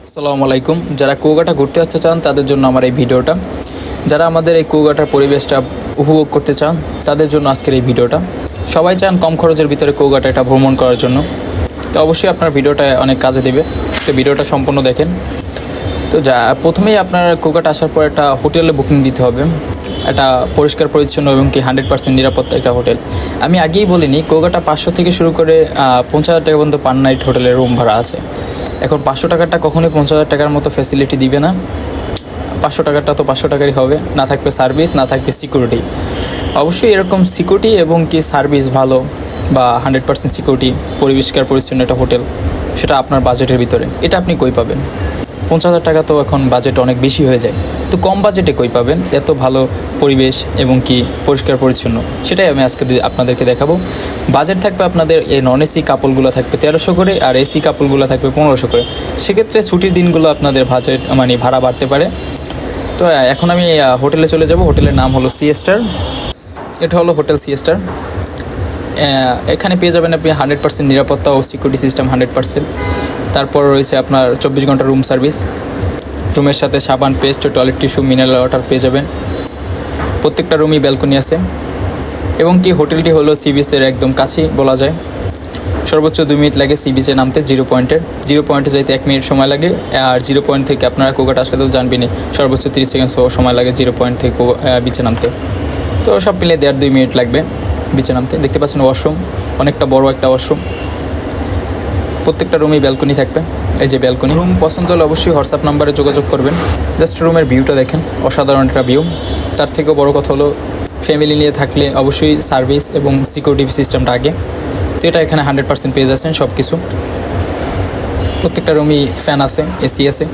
আসসালামু আলাইকুম। যারা কুয়াকাটা ঘুরতে আসতে চান তাদের জন্য আমার এই ভিডিওটা। যারা আমাদের এই কুয়াকাটার পরিবেশটা উপভোগ করতে চান তাদের জন্য আজকের এই ভিডিওটা। সবাই চান কম খরচের ভিতরে কুয়াকাটা এটা ভ্রমণ করার জন্য, তো অবশ্যই আপনার ভিডিওটা অনেক কাজে দেবে, তো ভিডিওটা সম্পূর্ণ দেখেন। তো প্রথমেই আপনার কুয়াকাটা আসার পর একটা হোটেলে বুকিং দিতে হবে। এটা পরিষ্কার পরিচ্ছন্ন এবং কি 100% নিরাপত্তা একটা হোটেল। আমি আগেই বলিনি, কুয়াকাটা 500 থেকে শুরু করে 50,000 টাকা পর্যন্ত পার নাইট হোটেলের রুম ভাড়া আছে। এখন 500 টাকাটা কখনোই 50,000 টাকার মতো ফ্যাসিলিটি দিবে না। 500 টাকাটা তো 500 টাকারই হবে, না থাকবে সার্ভিস, না থাকবে সিকিউরিটি। অবশ্যই এরকম সিকিউরিটি এবং কি সার্ভিস ভালো বা 100% সিকিউরিটি, পরিষ্কার পরিচ্ছন্ন একটা হোটেল, সেটা আপনার বাজেটের ভিতরে, এটা আপনি কই পাবেন? 50,000 টাকা তো এখন বাজেট অনেক বেশি হয়ে যায়, তো কম বাজেটে কই পাবেন এত ভালো পরিবেশ এবং কি পরিষ্কার পরিচ্ছন্ন? সেটাই আমি আজকে আপনাদেরকে দেখাবো। বাজেট থাকবে আপনাদের এই নন এসি কাপলগুলো থাকবে 1300 করে, আর এসি কাপলগুলো থাকবে 1500 করে। সেক্ষেত্রে ছুটির দিনগুলো আপনাদের বাজেট ভাড়া বাড়তে পারে। তো এখন আমি হোটেলে চলে যাব। হোটেলের নাম হলো সি স্টার। এটা হলো হোটেল সি স্টার। এখানে পেয়ে যাবেন আপনি 100% নিরাপত্তা ও সিকিউরিটি সিস্টেম 100%। তারপর রয়েছে আপনার 24 ঘন্টা রুম সার্ভিস। রুমের সাথে সাবান, paste, toilet tissue, mineral water পেয়ে যাবেন। প্রত্যেকটা রুমই ব্যালকনি আছে এবং কি হোটেলটি হলো সি বিচের একদম কাছেই বলা যায়। সর্বোচ্চ 2 মিনিট লাগে সি বিচে নামতে। জিরো পয়েন্টে যাইতে 1 মিনিট সময় লাগে। আর জিরো পয়েন্ট থেকে আপনারা কুয়াকাটা আসলে তো জানবেনই, সর্বোচ্চ 30 সেকেন্ড সময় লাগে জিরো পয়েন্ট থেকে বিচে নামতে। তো সব মিলে 1.5-2 মিনিট লাগবে বিচে নামতে। দেখতে পাচ্ছেন ওয়াশরুম, অনেকটা বড় একটা ওয়াশরুম। প্রত্যেকটা রুমেই ব্যালকনি থাকবে। এই যে ব্যালকনি। রুম পছন্দ হলে অবশ্যই হোয়াটসঅ্যাপ নাম্বারে যোগাযোগ করবেন। জাস্ট রুমের ভিউটা দেখেন, অসাধারণ একটা ভিউ। তার থেকেও বড় কথা হলো ফ্যামিলি নিয়ে থাকলে অবশ্যই সার্ভিস এবং সিকিউরিটি সিস্টেমটা আগে। তো এটা এখানে 100% পেয়ে যাচ্ছেন সব কিছু। প্রত্যেকটা রুমই ফ্যান আছে, এসি আছে।